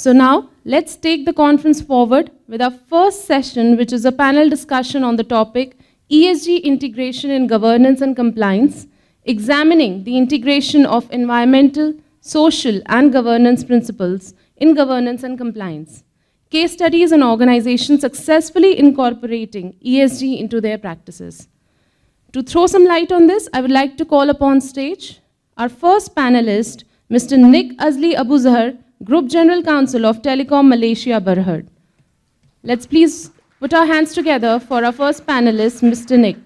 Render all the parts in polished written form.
So now, let's take the conference forward with our first session, which is a panel discussion on the topic ESG Integration in Governance and Compliance, examining the integration of environmental, social, and governance principles in governance and compliance. Case studies and organizations successfully incorporating ESG into their practices. To throw some light on this, I would like to call upon stage our first panelist, Mr. Nick Azli Abu Zahar, Group General Counsel of Telekom Malaysia, Berhad. Let's please put our hands together for our first panelist, Mr. Nick.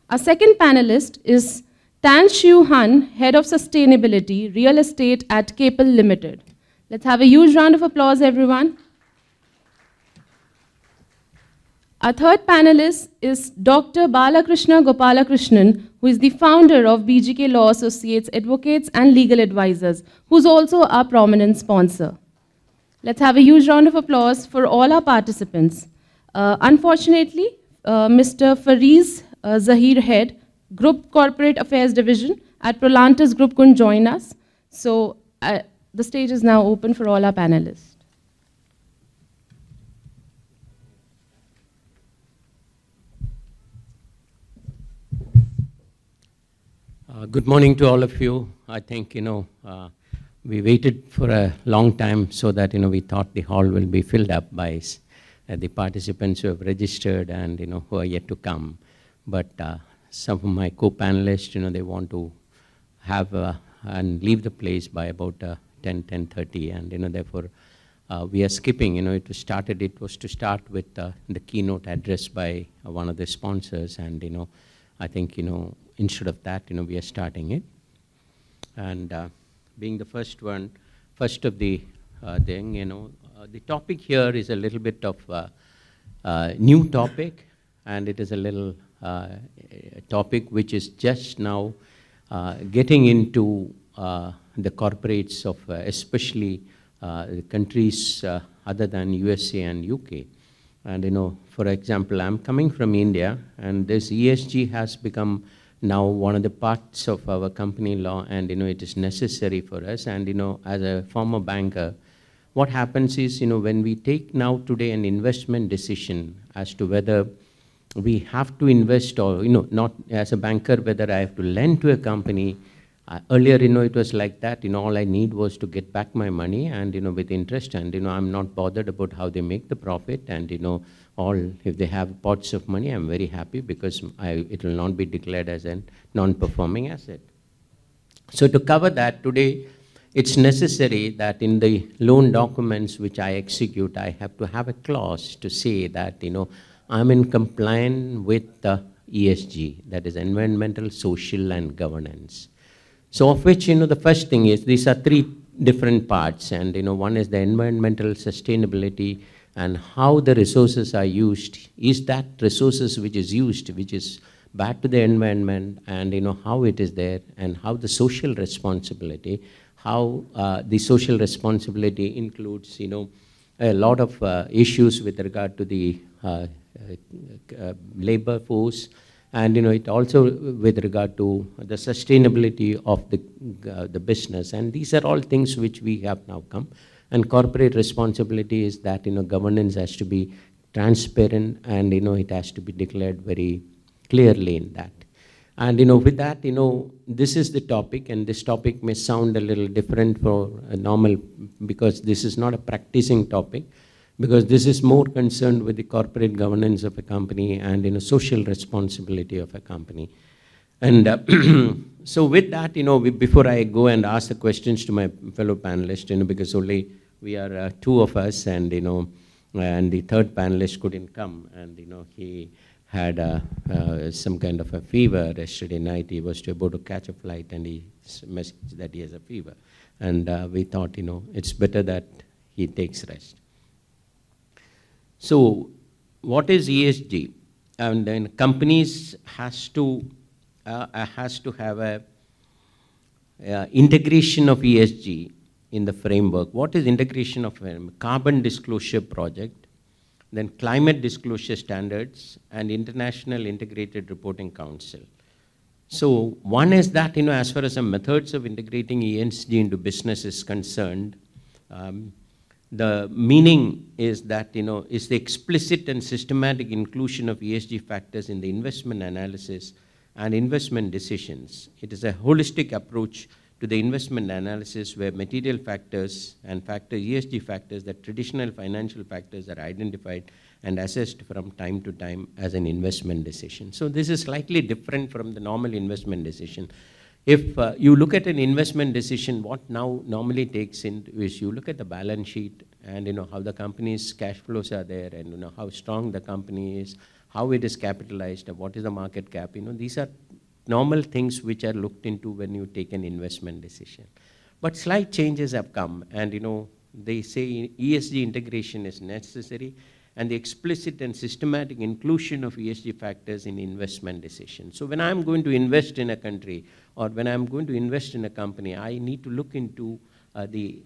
Our second panelist is Szue Hann, Head of Sustainability, Real Estate at Keppel Limited. Let's have a huge round of applause, everyone. Our third panelist is Dr. Gopalakrishnan, who is the founder of BGK Law Associates, Advocates and Legal Advisors, who's also our prominent sponsor. Let's have a huge round of applause for all our participants. Unfortunately, Mr. Fariz Zahir Head, Group Corporate Affairs Division at Prolantis Group couldn't join us. So the stage is now open for all our panelists. Good morning to all of you. I think, we waited for a long time so that, we thought the hall will be filled up by the participants who have registered and, who are yet to come. But some of my co-panelists, they want to have and leave the place by about 10:30, and, therefore, we are skipping, it was to start with the keynote address by one of the sponsors, and, I think, instead of that, we are starting it. And being the first of the thing, the topic here is a little bit of a new topic, and it is a little topic which is just now getting into the corporates of especially the countries other than USA and UK. And, for example, I'm coming from India, and this ESG has become now one of the parts of our company law, and it is necessary for us. And as a former banker, what happens is, when we take now today an investment decision as to whether we have to invest or, not as a banker, whether I have to lend to a company. Earlier, it was like that, all I need was to get back my money and, with interest, and, I'm not bothered about how they make the profit, and, if they have pots of money, I'm very happy because it will not be declared as a non-performing asset. So to cover that today, it's necessary that in the loan documents which I execute, I have to have a clause to say that, I'm in compliance with the ESG, that is environmental, social, and governance. So of which, the first thing is, these are three different parts, and, one is the environmental sustainability and how the resources are used. Is that resources which is used, which is bad to the environment, and, how it is there, and how the social responsibility, how the social responsibility includes, a lot of issues with regard to the labor force, and it also with regard to the sustainability of the business. And these are all things which we have now come. And corporate responsibility is that governance has to be transparent, and it has to be declared very clearly in that. And with that, this is the topic, and this topic may sound a little different for a normal, because this is not a practicing topic, because this is more concerned with the corporate governance of a company and social responsibility of a company. And so with that, before I go and ask the questions to my fellow panelists, because only we are two of us, and and the third panelist couldn't come, and he had some kind of a fever yesterday night. He was about to catch a flight, and he messaged that he has a fever, and we thought it's better that he takes rest. So what is ESG? And then companies has to have a integration of ESG in the framework. What is integration of carbon disclosure project, then climate disclosure standards, and International Integrated Reporting Council. So one is that, as far as the methods of integrating ESG into business is concerned, the meaning is that, is the explicit and systematic inclusion of ESG factors in the investment analysis and investment decisions. It is a holistic approach to the investment analysis where material factors and ESG factors, that traditional financial factors, are identified and assessed from time to time as an investment decision. So this is slightly different from the normal investment decision. If you look at an investment decision, what now normally takes into is you look at the balance sheet and how the company's cash flows are there, and how strong the company is, how it is capitalized, what is the market cap. These are normal things which are looked into when you take an investment decision. But slight changes have come, and they say ESG integration is necessary, and the explicit and systematic inclusion of ESG factors in investment decisions. So when I'm going to invest in a country, or when I'm going to invest in a company, I need to look into the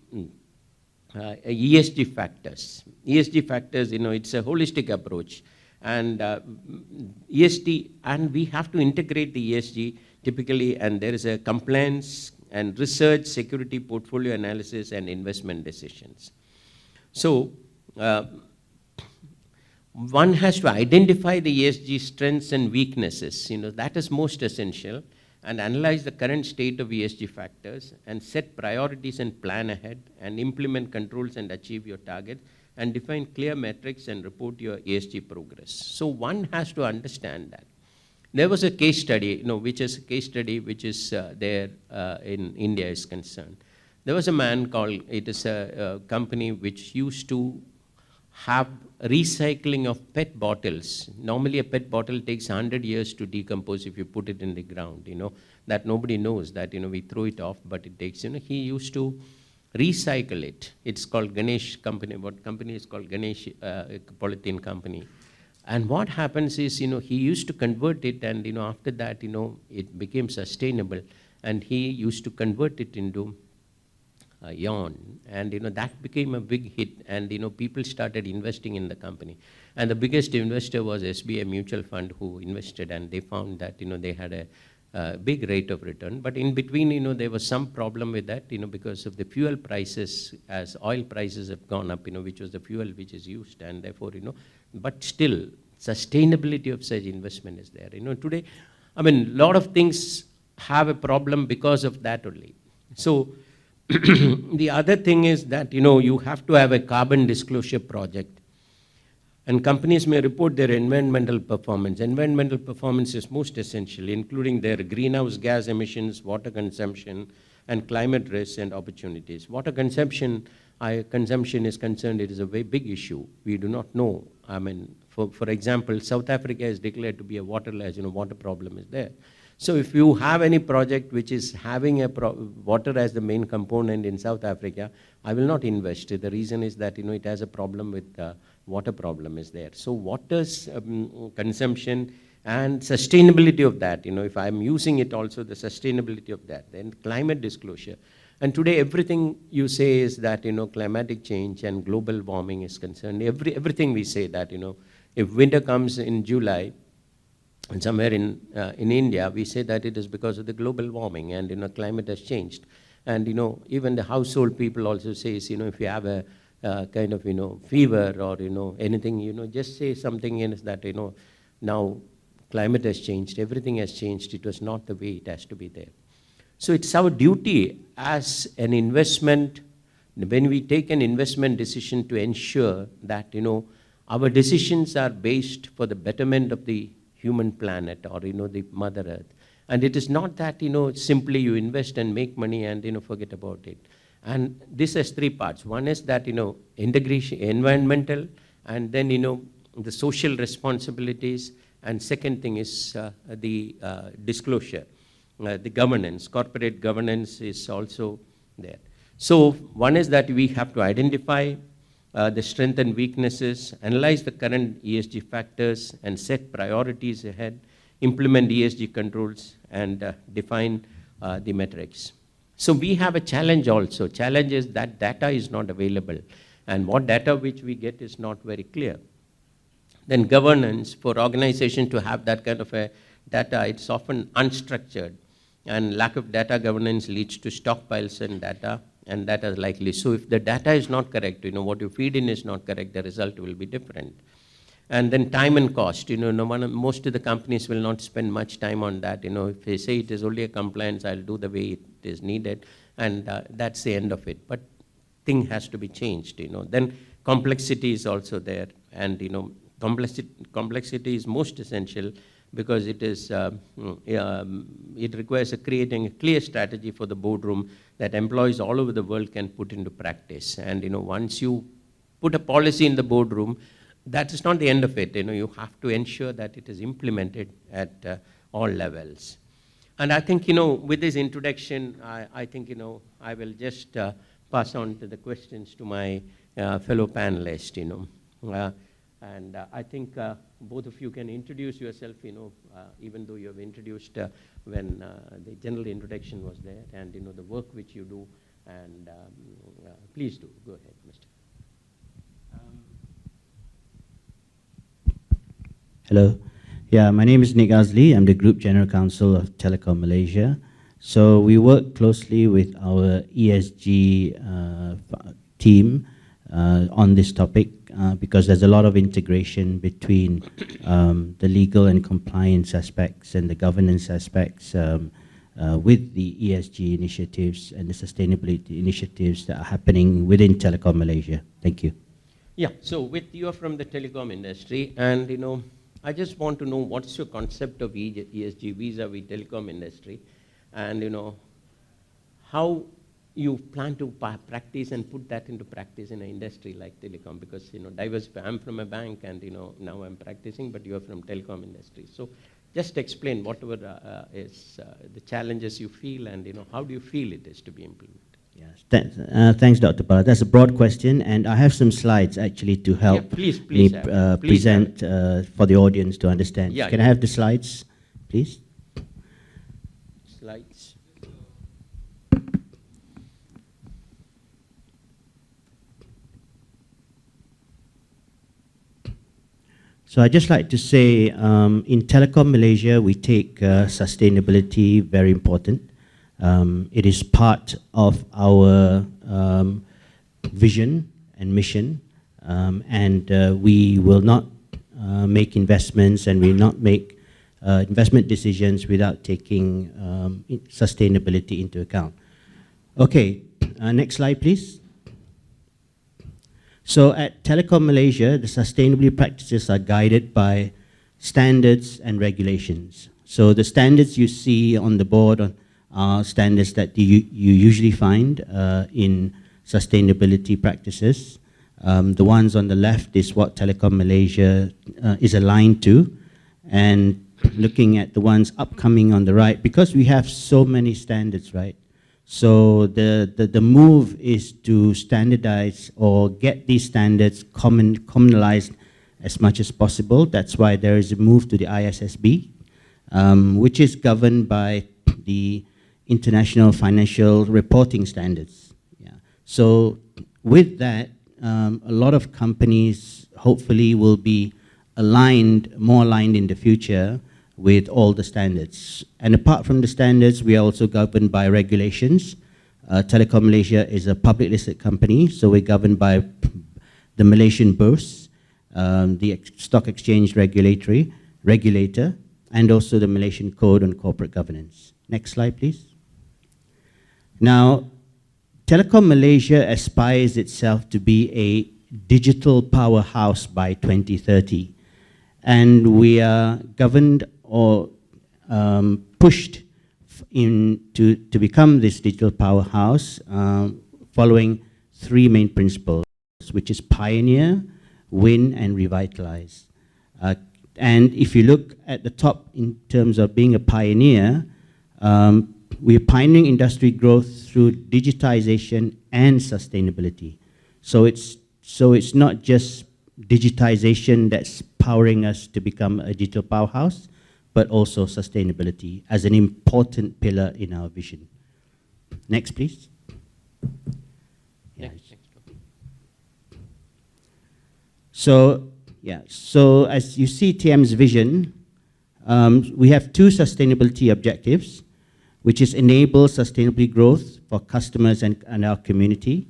ESG factors. ESG factors, it's a holistic approach. And ESG, and we have to integrate the ESG typically, and there is a compliance and research, security, portfolio analysis, and investment decisions. So one has to identify the ESG strengths and weaknesses, that is most essential, and analyze the current state of ESG factors, and set priorities and plan ahead, and implement controls and achieve your target, and define clear metrics and report your ESG progress. So one has to understand that. There was a case study, which is there in India is concerned. There was a man called, it is a company which used to have recycling of PET bottles. Normally a PET bottle takes 100 years to decompose if you put it in the ground, that nobody knows that, we throw it off, but it takes, he used to recycle it. It's called Ganesh company. What company is called Ganesh Polythene Company. And what happens is, he used to convert it, and after that, it became sustainable, and he used to convert it into yarn, and that became a big hit, and people started investing in the company. And the biggest investor was SBI Mutual Fund, who invested, and they found that they had a big rate of return. But in between, there was some problem with that, because of the fuel prices, as oil prices have gone up, which was the fuel which is used, and therefore, but still, sustainability of such investment is there. Today, a lot of things have a problem because of that only. So the other thing is that, you have to have a carbon disclosure project. And companies may report their environmental performance. Environmental performance is most essential, including their greenhouse gas emissions, water consumption, and climate risks and opportunities. Water consumption is concerned, it is a very big issue. We do not know. For example, South Africa is declared to be a waterless, water problem is there. So if you have any project which is having water as the main component in South Africa, I will not invest. The reason is that, it has a problem with water problem is there. So water's consumption and sustainability of that, if I'm using it also, the sustainability of that. Then climate disclosure. And today everything you say is that, climatic change and global warming is concerned. Everything we say that, if winter comes in July, and somewhere in India, we say that it is because of the global warming, and climate has changed. And even the household people also say, if you have a kind of fever or anything, just say something is that now climate has changed, everything has changed. It was not the way it has to be there. So it's our duty as an investment, when we take an investment decision, to ensure that our decisions are based for the betterment of the human planet, or the Mother Earth. And it is not that simply you invest and make money and forget about it. And this has three parts. One is that integration, environmental, and then the social responsibilities, and second thing is the disclosure, the governance. Corporate governance is also there. So one is that we have to identify the strengths and weaknesses, analyze the current ESG factors, and set priorities ahead, implement ESG controls, and define the metrics. So we have a challenge also. Challenge is that data is not available, and what data which we get is not very clear. Then governance, for organization to have that kind of a data, it's often unstructured, and lack of data governance leads to stockpiles and data is likely. So if the data is not correct, what you feed in is not correct, the result will be different. And then time and cost, most of the companies will not spend much time on that. If they say it is only a compliance, I'll do the way it is needed, and that's the end of it. But thing has to be changed, Then complexity is also there, and complexity is most essential because it is it requires creating a clear strategy for the boardroom that employees all over the world can put into practice. And once you put a policy in the boardroom, that is not the end of it. You have to ensure that it is implemented at all levels. And I think with this introduction, I think I will just pass on to the questions to my fellow panelists. And I think both of you can introduce yourself, even though you have introduced when the general introduction was there, and the work which you do. And please do go ahead, Mr. Hello. Yeah, my name is Nick Azli. I'm the Group General Counsel of Telekom Malaysia. So we work closely with our ESG team on this topic because there's a lot of integration between the legal and compliance aspects and the governance aspects with the ESG initiatives and the sustainability initiatives that are happening within Telekom Malaysia. Thank you. Yeah, so you are from the telecom industry, and I just want to know what's your concept of ESG vis-a-vis telecom industry, and how you plan to practice and put that into practice in an industry like telecom, because diversify. I'm from a bank, and now I'm practicing, but you're from telecom industry. So just explain whatever is the challenges you feel, and how do you feel it is to be implemented. Yes, thanks, Dr. Bala. That's a broad question, and I have some slides actually to help please present for the audience to understand. Yeah, Can I have the slides, please? Slides. So I'd just like to say, in Telekom Malaysia, we take sustainability very important. It is part of our vision and mission, and we will not make investments, and we will not make investment decisions without taking sustainability into account. Okay, next slide, please. So at Telekom Malaysia, the sustainability practices are guided by standards and regulations. So the standards you see on the board are standards that you usually find in sustainability practices. The ones on the left is what Telekom Malaysia is aligned to, and looking at the ones upcoming on the right, because we have so many standards, right? So the move is to standardize or get these standards commonalized as much as possible. That's why there is a move to the ISSB, which is governed by the International Financial Reporting Standards. Yeah. So with that, a lot of companies hopefully will be more aligned in the future with all the standards. And apart from the standards, we are also governed by regulations. Telekom Malaysia is a public listed company, so we're governed by the Malaysian Bursa, the Stock Exchange regulator, and also the Malaysian Code on Corporate Governance. Next slide, please. Now, Telekom Malaysia aspires itself to be a digital powerhouse by 2030. And we are governed or pushed to become this digital powerhouse following three main principles, which is pioneer, win, and revitalize. And if you look at the top in terms of being a pioneer, we are pioneering industry growth through digitization and sustainability. So it's not just digitization that's powering us to become a digital powerhouse, but also sustainability as an important pillar in our vision. Next, please. Next. So as you see TM's vision, we have two sustainability objectives, which is enable sustainable growth for customers and our community,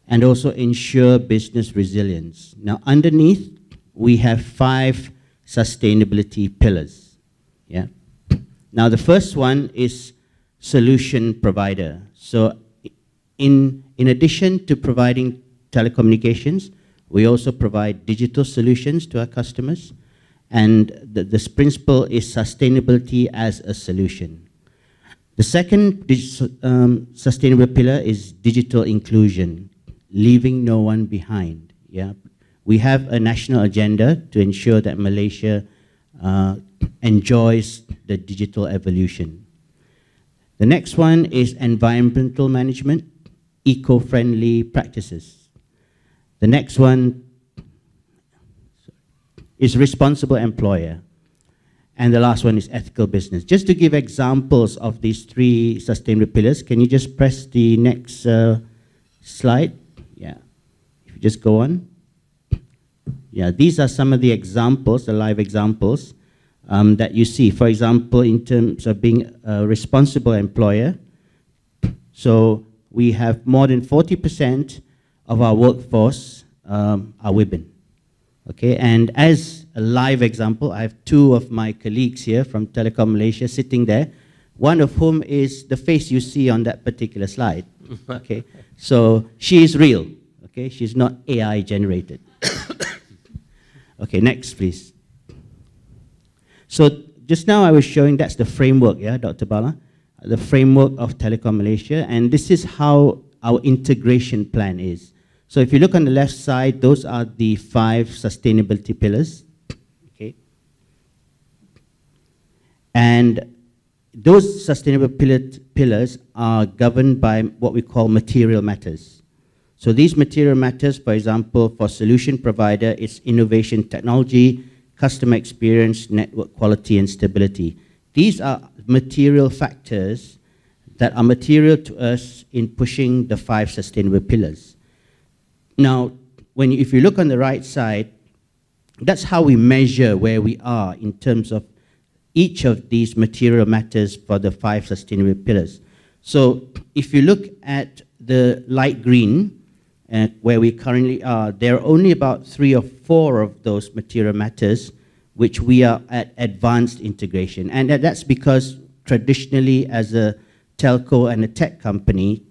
and also ensure business resilience. Now, underneath, we have 5 sustainability pillars. Yeah. Now, the first one is solution provider. So, in addition to providing telecommunications, we also provide digital solutions to our customers, and this principle is sustainability as a solution. The second sustainable pillar is digital inclusion, leaving no one behind. Yeah, we have a national agenda to ensure that Malaysia enjoys the digital evolution. The next one is environmental management, eco-friendly practices. The next one is responsible employer. And the last one is ethical business. Just to give examples of these 3 sustainable pillars, can you just press the next slide? Yeah, if you just go on. Yeah, these are some of the examples, the live examples that you see. For example, in terms of being a responsible employer, so we have more than 40% of our workforce are women. Okay, and as a live example, I have 2 of my colleagues here from Telekom Malaysia sitting there, one of whom is the face you see on that particular slide. Okay, so she is real. Okay, she's not AI generated. Okay, next please. So just now I was showing that's the framework, yeah, Dr. Bala, the framework of Telekom Malaysia, and this is how our integration plan is. So if you look on the left side, those are the 5 sustainability pillars. Okay. And those sustainable pillars are governed by what we call material matters. So these material matters, for example, for solution provider, it's innovation technology, customer experience, network quality, and stability. These are material factors that are material to us in pushing the 5 sustainable pillars. Now, if you look on the right side, that's how we measure where we are in terms of each of these material matters for the 5 sustainable pillars. So if you look at the light green, where we currently are, there are only about 3 or 4 of those material matters which we are at advanced integration. And that's because traditionally as a telco and a tech company,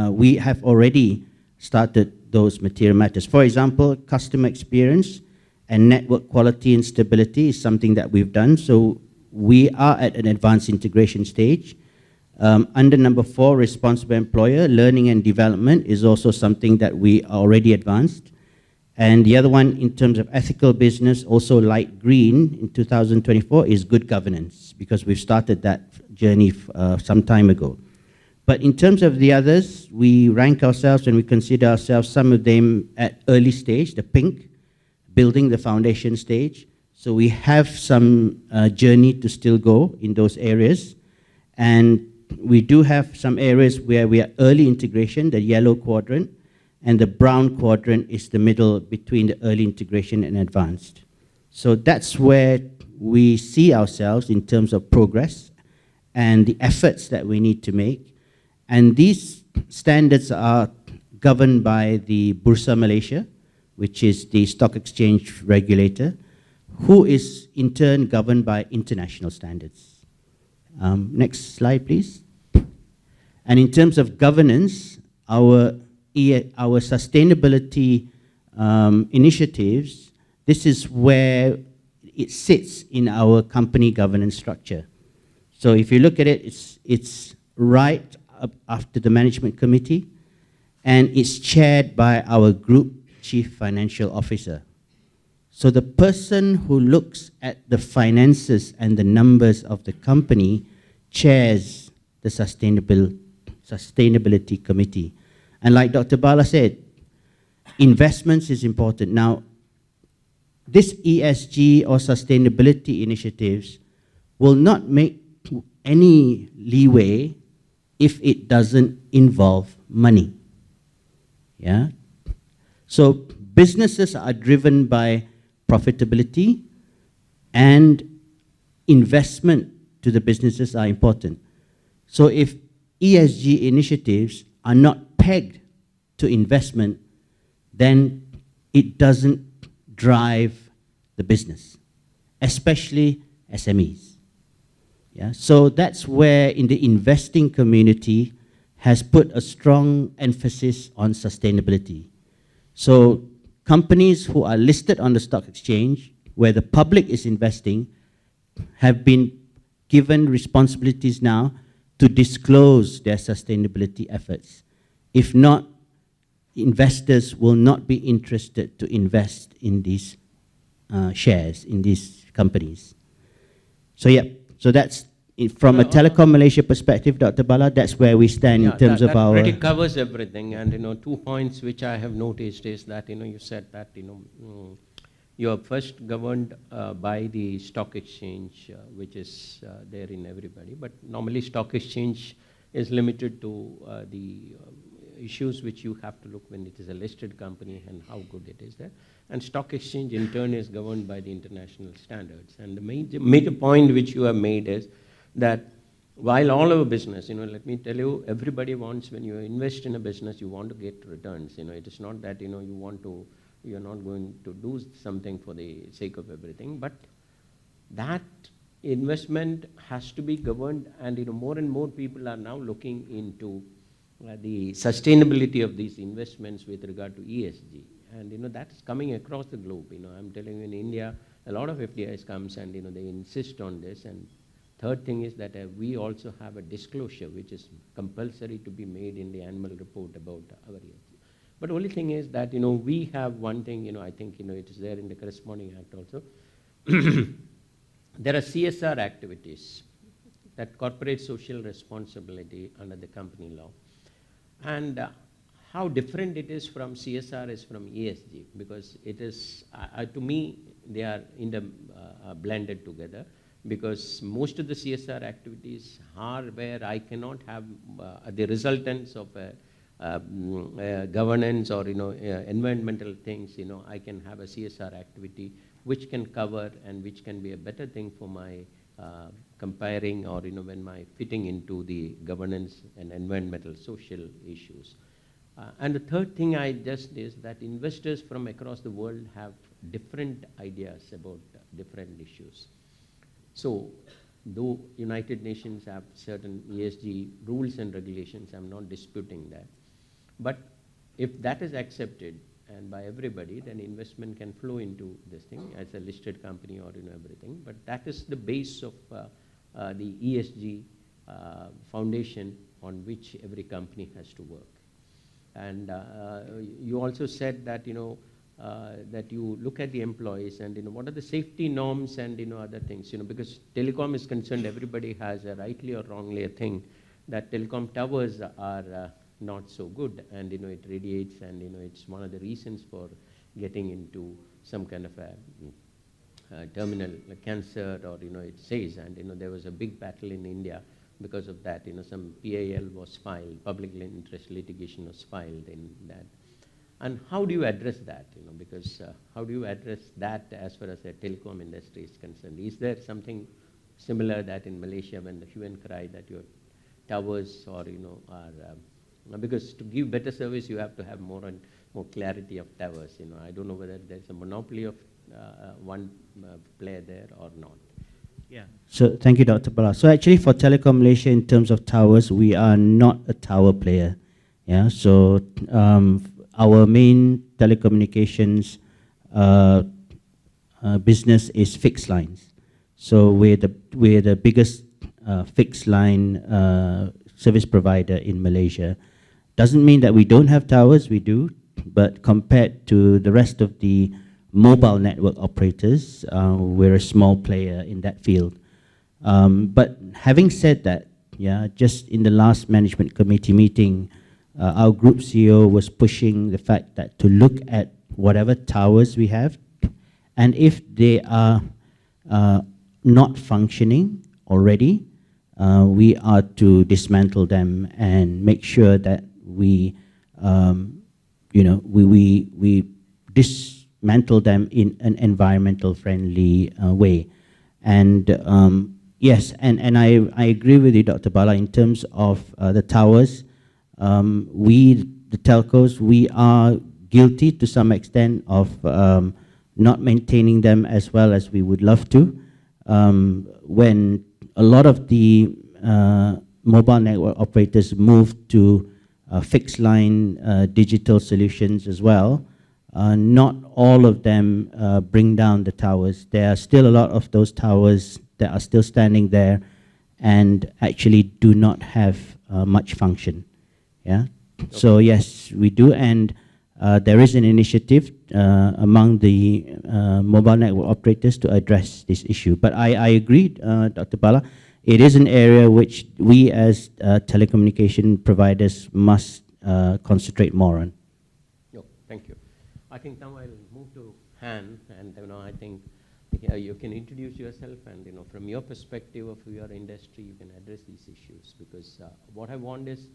we have already started those material matters. For example, customer experience and network quality and stability is something that we've done. So we are at an advanced integration stage. Under number 4, responsible employer, learning and development is also something that we are already advanced. And the other one, in terms of ethical business, also light green in 2024, is good governance, because we've started that journey some time ago. But in terms of the others, we rank ourselves and we consider ourselves, some of them at early stage, the pink, building the foundation stage. So we have some journey to still go in those areas. And we do have some areas where we are early integration, the yellow quadrant, and the brown quadrant is the middle between the early integration and advanced. So that's where we see ourselves in terms of progress and the efforts that we need to make. And these standards are governed by the Bursa Malaysia, which is the stock exchange regulator, who is in turn governed by international standards. Next slide, please. And in terms of governance, our sustainability initiatives, this is where it sits in our company governance structure. So if you look at it, it's right up after the management committee, and it's chaired by our group chief financial officer. So the person who looks at the finances and the numbers of the company chairs the sustainability committee. And like Dr. Bala said, investments is important. Now, this ESG or sustainability initiatives will not make any leeway if it doesn't involve money. Yeah? So businesses are driven by profitability and investment to the businesses are important. So if ESG initiatives are not pegged to investment, then it doesn't drive the business, especially SMEs. Yeah? So that's where in the investing community has put a strong emphasis on sustainability. So companies who are listed on the stock exchange, where the public is investing, have been given responsibilities now to disclose their sustainability efforts. If not, investors will not be interested to invest in these shares, in these companies. So yeah, so that's, from a Telekom Malaysia perspective, Dr. Bala, that's where we stand in terms of our... That pretty covers everything. And, 2 points which I have noticed is that, you said that, you are first governed by the stock exchange, which is there in everybody. But normally stock exchange is limited to the issues which you have to look when it is a listed company and how good it is there. And stock exchange in turn is governed by the international standards. And the major point which you have made is that while all our business, let me tell you, everybody wants, when you invest in a business, you want to get returns. It is not that, you're not going to do something for the sake of everything, but that investment has to be governed, and more and more people are now looking into the sustainability of these investments with regard to ESG. And that's coming across the globe. I'm telling you, in India, a lot of FDIs comes and they insist on this. And third thing is that we also have a disclosure which is compulsory to be made in the annual report about our ESG. But only thing is that we have one thing, I think it is there in the corresponding act also. There are CSR activities, that corporate social responsibility under the company law. And how different it is from CSR is from ESG, because it is, to me, they are blended together, because most of the CSR activities are where I cannot have the resultants of governance or environmental things. I can have a CSR activity which can cover and which can be a better thing for my comparing or when my fitting into the governance and environmental social issues. And the third thing is that investors from across the world have different ideas about different issues. So, though United Nations have certain ESG rules and regulations, I'm not disputing that. But if that is accepted and by everybody, then investment can flow into this thing as a listed company or everything. But that is the base of the ESG foundation on which every company has to work. And you also said that that you look at the employees and what are the safety norms and other things. Because telecom is concerned, everybody has a rightly or wrongly a thing that telecom towers are not so good, and it radiates, and it's one of the reasons for getting into some kind of a terminal cancer, or it says, and there was a big battle in India because of that. Some PIL was filed, public interest litigation was filed in that. And how do you address that? Because how do you address that as far as the telecom industry is concerned? Is there something similar that in Malaysia when the hue and cry that your towers or are because to give better service you have to have more and more clarity of towers. I don't know whether there's a monopoly of one player there or not. Yeah. So thank you, Dr. Bala. So actually for Telekom Malaysia, in terms of towers, we are not a tower player. Yeah. So our main telecommunications business is fixed lines. So we're the biggest fixed line service provider in Malaysia. Doesn't mean that we don't have towers, we do, but compared to the rest of the mobile network operators, we're a small player in that field. But having said that, yeah, just in the last management committee meeting, our group CEO was pushing the fact that to look at whatever towers we have, and if they are not functioning already, we are to dismantle them and make sure that we dismantle them in an environmental friendly way. And yes, and I agree with you, Dr. Bala, in terms of the towers. We, the telcos, we are guilty to some extent of not maintaining them as well as we would love to. When a lot of the mobile network operators moved to fixed line digital solutions as well, not all of them bring down the towers. There are still a lot of those towers that are still standing there and actually do not have much function. Yeah. Okay. So yes, we do, and there is an initiative among the mobile network operators to address this issue. But I agree, Dr. Bala, it is an area which we as telecommunication providers must concentrate more on. Oh, thank you. I think now I'll move to Hann, and I think you can introduce yourself, and from your perspective of your industry, you can address these issues, because what I want is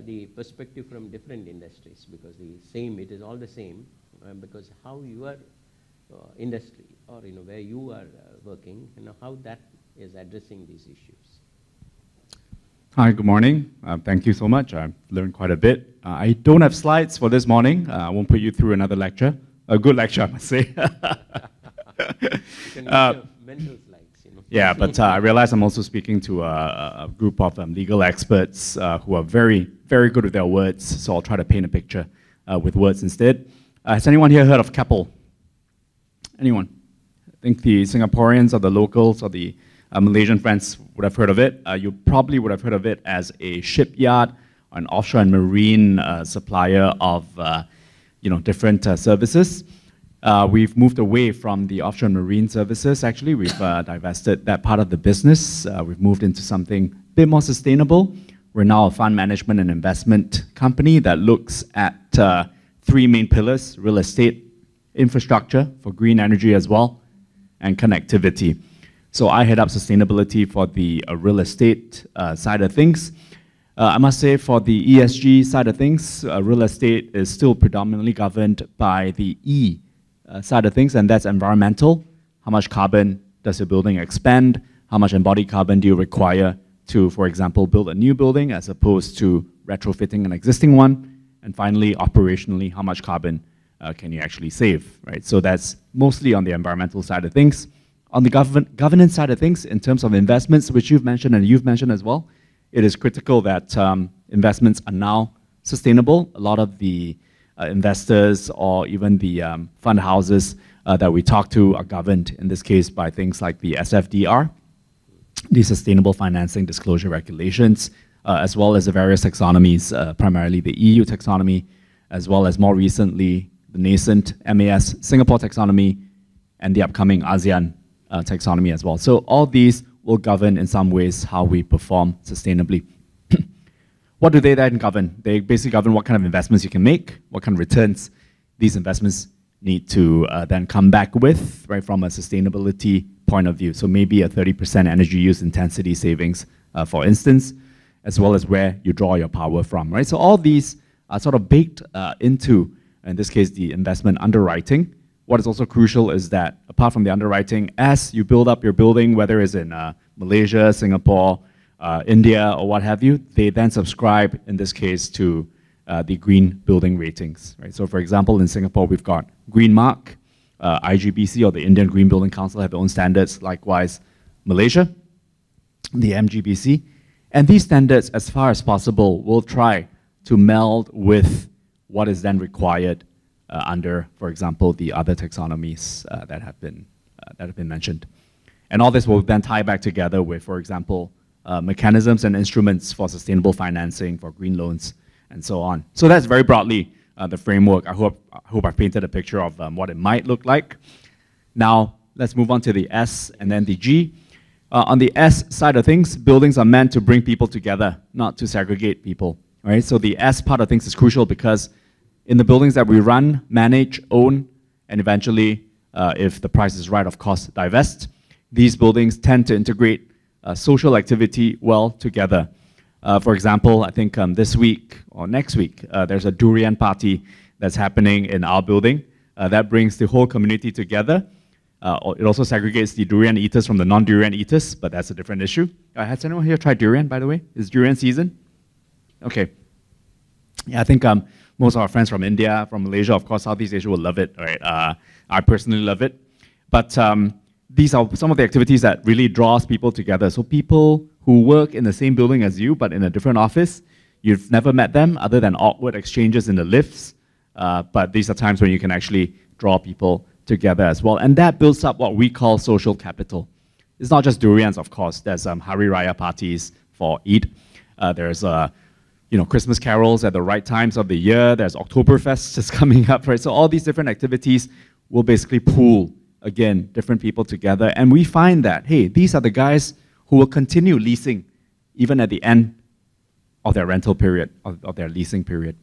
the perspective from different industries, because it is all the same, because how your industry or where you are working, how that is addressing these issues. Hi, good morning. Thank you so much. I've learned quite a bit. I don't have slides for this morning. I won't put you through another lecture. A good lecture, I must say. You can use your mental slides, Yeah, but I realize I'm also speaking to a group of legal experts who are very, very good with their words, so I'll try to paint a picture with words instead. Has anyone here heard of Keppel? Anyone? I think the Singaporeans or the locals or the Malaysian friends would have heard of it. You probably would have heard of it as a shipyard, an offshore and marine supplier of different services. We've moved away from the offshore and marine services, actually. We've divested that part of the business. We've moved into something a bit more sustainable. We're now a fund management and investment company that looks at three main pillars: real estate, infrastructure for green energy as well, and connectivity. So I head up sustainability for the real estate side of things. I must say, for the ESG side of things, real estate is still predominantly governed by the E side of things, and that's environmental. How much carbon does your building expend? How much embodied carbon do you require to, for example, build a new building as opposed to retrofitting an existing one? And finally, operationally, how much carbon can you actually save, right? So that's mostly on the environmental side of things. On the governance side of things, in terms of investments, which you've mentioned and you've mentioned as well, it is critical that investments are now sustainable. A lot of the investors or even the fund houses that we talk to are governed, in this case, by things like the SFDR, the Sustainable Financing Disclosure Regulations, as well as the various taxonomies, primarily the EU taxonomy, as well as more recently the nascent MAS Singapore taxonomy and the upcoming ASEAN taxonomy as well. So all these will govern in some ways how we perform sustainably. What do they then govern? They basically govern what kind of investments you can make, what kind of returns these investments need to then come back with, right, from a sustainability point of view. So maybe a 30% energy use intensity savings, for instance, as well as where you draw your power from, right? So all these are sort of baked into, in this case, the investment underwriting. What is also crucial is that apart from the underwriting, as you build up your building, whether it's in Malaysia, Singapore, India, or what have you, they then subscribe, in this case, to the green building ratings, right? So for example, in Singapore, we've got Green Mark, IGBC, or the Indian Green Building Council, have their own standards. Likewise, Malaysia, the MGBC. And these standards, as far as possible, will try to meld with what is then required under, for example, the other taxonomies that have been mentioned. And all this will then tie back together with, for example, mechanisms and instruments for sustainable financing, for green loans, and so on. So that's very broadly the framework. I hope I've painted a picture of what it might look like. Now, let's move on to the S and then the G. On the S side of things, buildings are meant to bring people together, not to segregate people, right? So the S part of things is crucial because in the buildings that we run, manage, own, and eventually, if the price is right, of course, divest, these buildings tend to integrate social activity well together. For example, I think this week or next week, there's a durian party that's happening in our building that brings the whole community together. It also segregates the durian eaters from the non-durian eaters, but that's a different issue. Has anyone here tried durian, by the way? Is durian season? Okay. Yeah, I think most of our friends from India, from Malaysia, of course, Southeast Asia will love it. Right? I personally love it. But these are some of the activities that really draws people together. So people who work in the same building as you, but in a different office, you've never met them other than awkward exchanges in the lifts. But these are times when you can actually draw people together as well. And that builds up what we call social capital. It's not just durians, of course. There's Hari Raya parties for Eid. There's Christmas carols at the right times of the year. There's Oktoberfest just coming up, right? So all these different activities will basically pool, again, different people together. And we find that, hey, these are the guys who will continue leasing even at the end of their rental period, of their leasing period,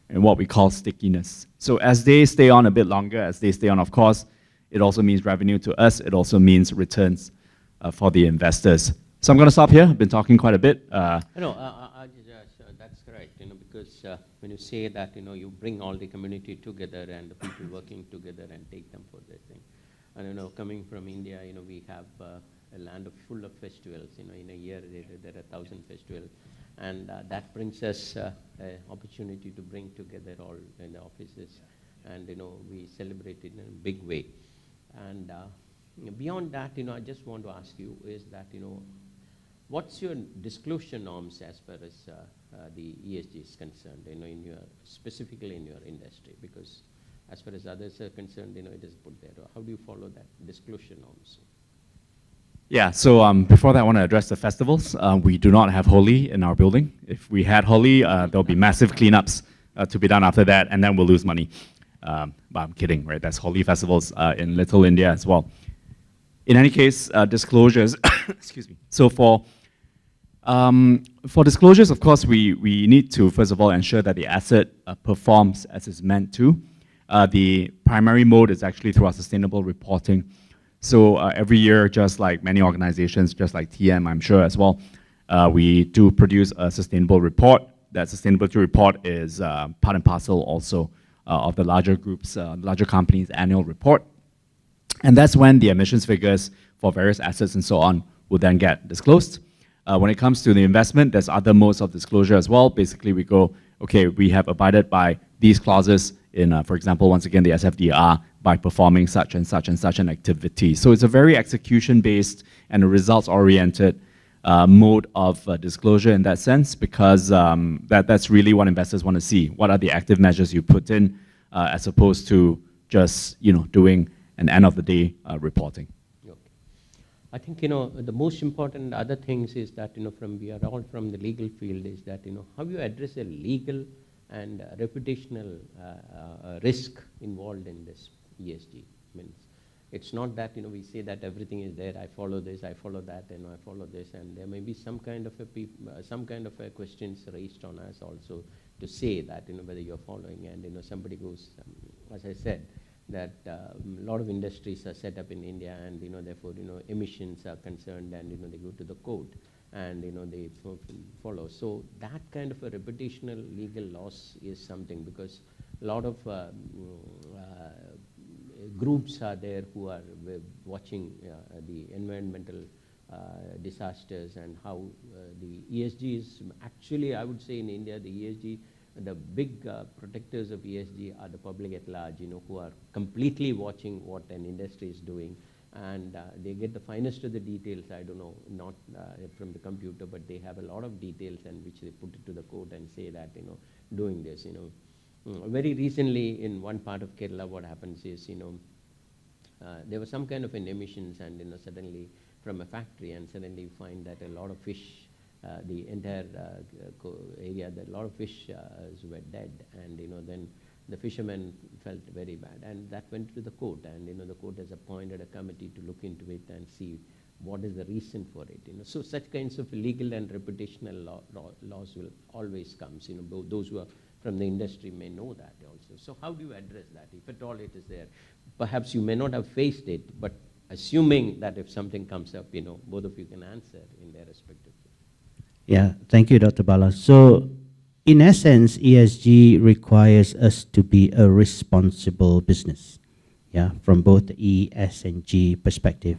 and what we call stickiness. So as they stay on a bit longer, as they stay on, of course, it also means revenue to us. It also means returns for the investors. So I'm going to stop here. I've been talking quite a bit. That's correct, because when you say that, you bring all the community together and the people working together and take them for their thing. And, coming from India, we have a land full of festivals. In a year, there are 1,000 festivals. And that brings us an opportunity to bring together all in the offices. And, we celebrate it in a big way. And beyond that, I just want to ask you is that, what's your disclosure norms as far as the ESG is concerned, specifically in your industry? Because as far as others are concerned, it is put there. How do you follow that disclosure norms? Yeah, so before that, I want to address the festivals. We do not have Holi in our building. If we had Holi, there'll be massive cleanups to be done after that, and then we'll lose money. But I'm kidding, right? There's Holi festivals in Little India as well. In any case, disclosures, excuse me. So for disclosures, of course, we need to, first of all, ensure that the asset performs as it's meant to. The primary mode is actually through our sustainable reporting. So every year, just like many organizations, just like TM, I'm sure as well, we do produce a sustainable report. That sustainability report is part and parcel also of the larger groups, larger companies' annual report. And that's when the emissions figures for various assets and so on will then get disclosed. When it comes to the investment, there's other modes of disclosure as well. Basically, we go, okay, we have abided by these clauses in, for example, once again, the SFDR by performing such and such and such an activity. So it's a very execution-based and a results-oriented mode of disclosure in that sense, because that's really what investors want to see. What are the active measures you put in, as opposed to just doing an end-of-the-day reporting. I think, the most important other things is that, we are all from the legal field, is that, how you address a legal and reputational risk involved in this ESG. Means it's not that, we say that everything is there, I follow this, I follow that, I follow this, and there may be some kind of a questions raised on us also to say that, whether you're following, and, somebody goes, as I said, that a lot of industries are set up in India, and therefore emissions are concerned, and they go to the court, and they follow. So that kind of a reputational legal loss is something, because a lot of groups are there who are watching the environmental disasters and how the ESG is actually, I would say in India, the ESG. The big protectors of ESG are the public at large, who are completely watching what an industry is doing, and they get the finest of the details, I don't know, not from the computer, but they have a lot of details, and which they put it to the court and say that, doing this, Very recently, in one part of Kerala, what happens is, there was some kind of an emissions, and, suddenly from a factory, and suddenly you find that a lot of fish, the entire area, that a lot of fish were dead, and then the fishermen felt very bad, and that went to the court, and the court has appointed a committee to look into it and see what is the reason for it. So such kinds of legal and reputational laws will always come. Those who are from the industry may know that also. So how do you address that, if at all it is there? Perhaps you may not have faced it, but assuming that if something comes up, both of you can answer in their respective. Yeah, thank you, Dr. Bala. So, in essence, ESG requires us to be a responsible business. yeah, from both the E, S, and G perspective.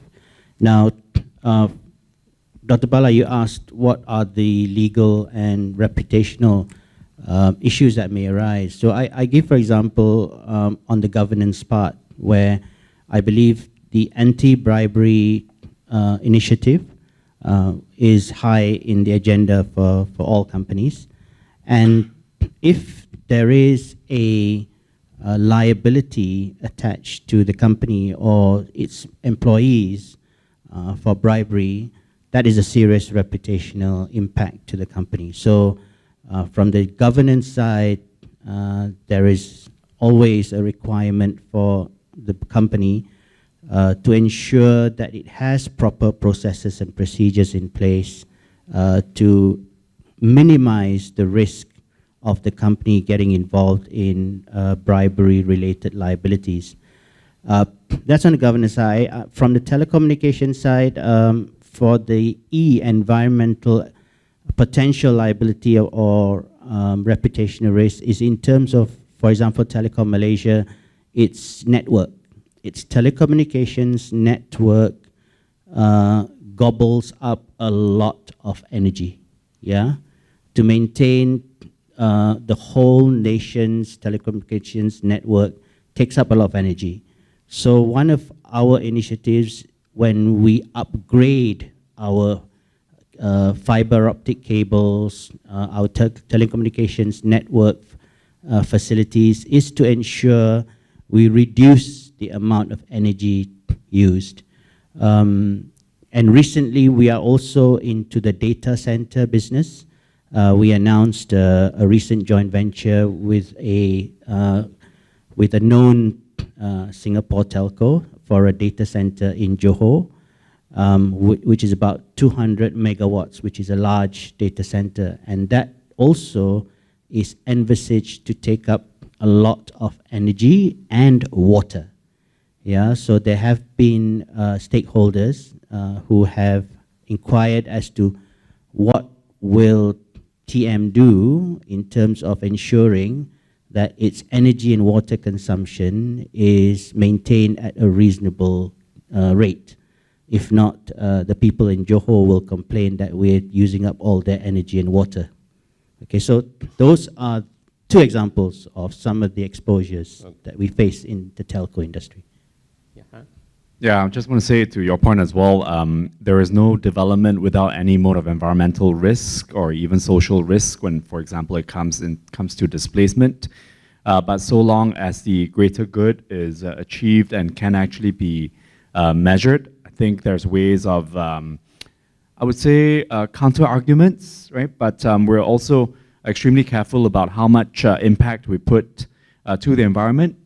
Now, Dr. Bala, you asked what are the legal and reputational issues that may arise. So I give, for example, on the governance part, where I believe the anti-bribery initiative is high in the agenda for all companies. And if there is a liability attached to the company or its employees for bribery, that is a serious reputational impact to the company. So from the governance side, there is always a requirement for the company to ensure that it has proper processes and procedures in place to minimize the risk of the company getting involved in bribery-related liabilities. That's on the governance side. From the telecommunication side, for the E, environmental potential liability or reputational risk is in terms of, for example, Telekom Malaysia, its network. Its telecommunications network gobbles up a lot of energy, yeah? To maintain the whole nation's telecommunications network takes up a lot of energy. So one of our initiatives when we upgrade our fiber optic cables, our telecommunications network facilities is to ensure we reduce the amount of energy used. And recently we are also into the data center business. We announced a recent joint venture with a known Singapore telco for a data center in Johor, which is about 200 megawatts, which is a large data center. And that also is envisaged to take up a lot of energy and water. Yeah, so there have been stakeholders who have inquired as to what will TM do in terms of ensuring that its energy and water consumption is maintained at a reasonable rate. If not, the people in Johor will complain that we're using up all their energy and water. Okay, so those are two examples of some of the exposures that we face in the telco industry. Yeah, I just want to say to your point as well, there is no development without any mode of environmental risk or even social risk when, for example, it comes to displacement. But so long as the greater good is achieved and can actually be measured, I think there's ways of, I would say, counter arguments, right? But we're also extremely careful about how much impact we put to the environment.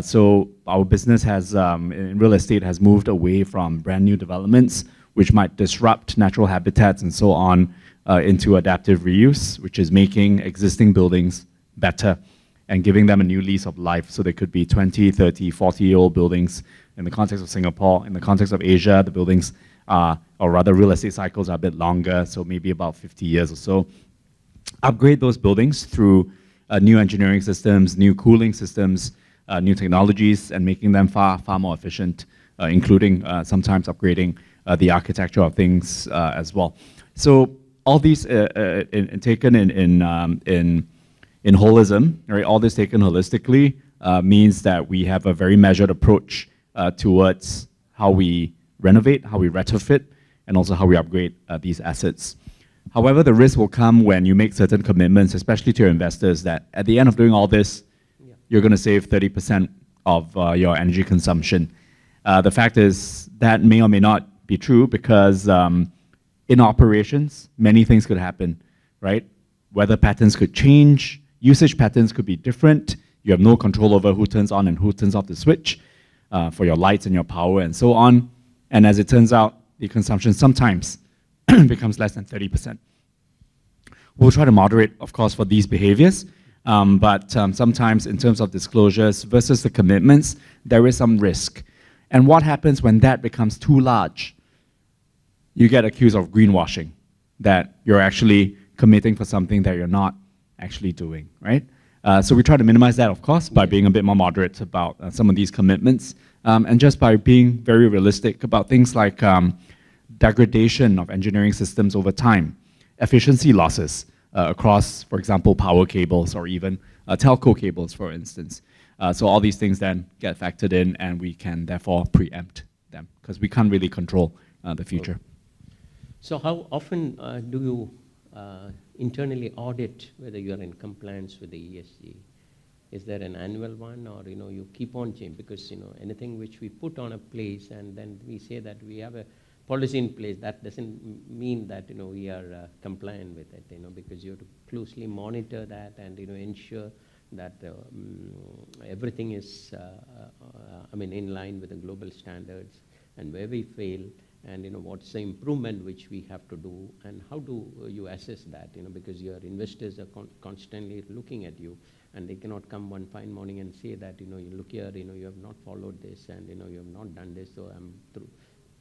So our business has, in real estate, has moved away from brand new developments, which might disrupt natural habitats and so on, into adaptive reuse, which is making existing buildings better and giving them a new lease of life. So they could be 20, 30, 40-year-old buildings. In the context of Singapore, in the context of Asia, the buildings are, or rather real estate cycles are a bit longer, so maybe about 50 years or so. Upgrade those buildings through new engineering systems, new cooling systems, new technologies, and making them far more efficient, including sometimes upgrading the architecture of things as well. So all these taken in holism, right? All this taken holistically means that we have a very measured approach towards how we renovate, how we retrofit, and also how we upgrade these assets. However, the risk will come when you make certain commitments, especially to your investors, that at the end of doing all this, you're going to save 30% of your energy consumption. The fact is that may or may not be true because in operations, many things could happen, right? Weather patterns could change, usage patterns could be different. You have no control over who turns on and who turns off the switch for your lights and your power and so on. And as it turns out, the consumption sometimes becomes less than 30%. We'll try to moderate, of course, for these behaviors. But sometimes in terms of disclosures versus the commitments, there is some risk. And what happens when that becomes too large? You get accused of greenwashing, that you're actually committing for something that you're not actually doing, right? So we try to minimize that, of course, by being a bit more moderate about some of these commitments And just by being very realistic about things like degradation of engineering systems over time, efficiency losses across, for example, power cables or even telco cables, for instance. So all these things then get factored in, and we can therefore preempt them because we can't really control the future. So how often do you internally audit whether you are in compliance with the ESG? Is there an annual one, or you keep on changing? Because anything which we put on a place and then we say that we have a policy in place, that doesn't mean that we are compliant with it. Because you have to closely monitor that and ensure that everything is in line with the global standards, and where we fail, and what's the improvement which we have to do, and how do you assess that? Because your investors are constantly looking at you, and they cannot come one fine morning and say that you look here, you have not followed this, and you have not done this, so I'm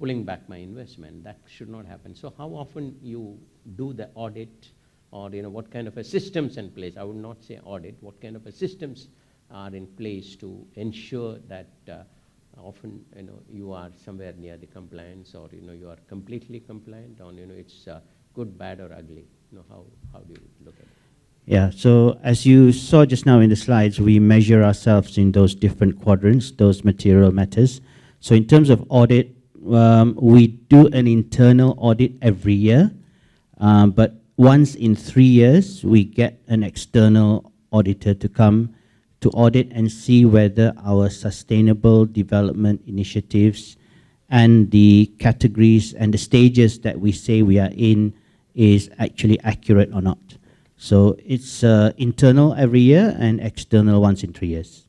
pulling back my investment. That should not happen. So how often you do the audit, or what kind of a systems in place? I would not say audit. What kind of a systems are in place to ensure that often you are somewhere near the compliance, or you are completely compliant, or it's good, bad, or ugly? How do you look at it? Yeah, so as you saw just now in the slides, we measure ourselves in those different quadrants, those material matters. So in terms of audit, we do an internal audit every year, but once in 3 years, we get an external auditor to come to audit and see whether our sustainable development initiatives and the categories and the stages that we say we are in is actually accurate or not. So it's internal every year and external once in 3 years.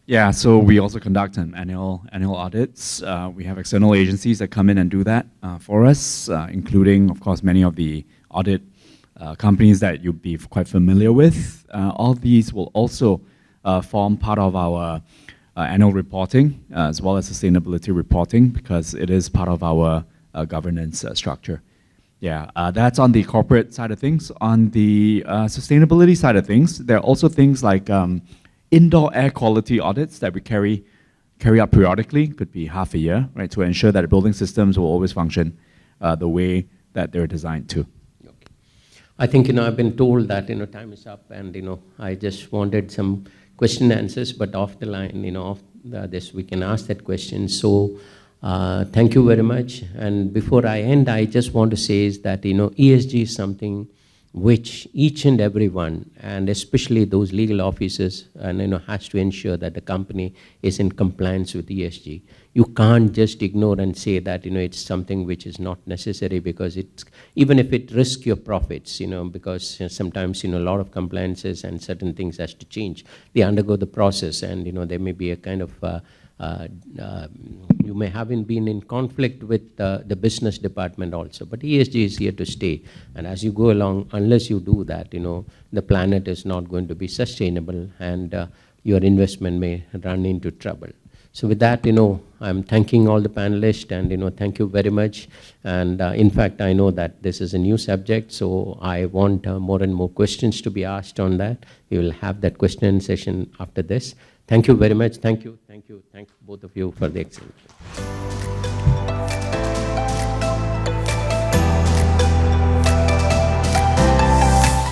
Yeah, so we also conduct an annual audits. We have external agencies that come in and do that for us, including, of course, many of the audit companies that you'll be quite familiar with. All these will also form part of our annual reporting, as well as sustainability reporting, because it is part of our governance structure. Yeah, that's on the corporate side of things. On the sustainability side of things, there are also things like indoor air quality audits that we carry out periodically, could be half a year, right, to ensure that the building systems will always function the way that they're designed to. Okay. I think I've been told that time is up, and I just wanted some question answers, but off the line, off this we can ask that question. So thank you very much. And before I end, I just want to say is that ESG is something which each and everyone, and especially those legal officers, has to ensure that the company is in compliance with ESG. You can't just ignore and say that it's something which is not necessary, because it's, even if it risks your profits, because sometimes a lot of compliances and certain things has to change. They undergo the process, and there may be a kind of you may have been in conflict with the business department also, but ESG is here to stay. And as you go along, unless you do that, the planet is not going to be sustainable, and your investment may run into trouble. So with that, I'm thanking all the panelists, and thank you very much. And in fact, I know that this is a new subject, so I want more and more questions to be asked on that. We will have that question session after this. Thank you very much. Thank you both of you for the excellent.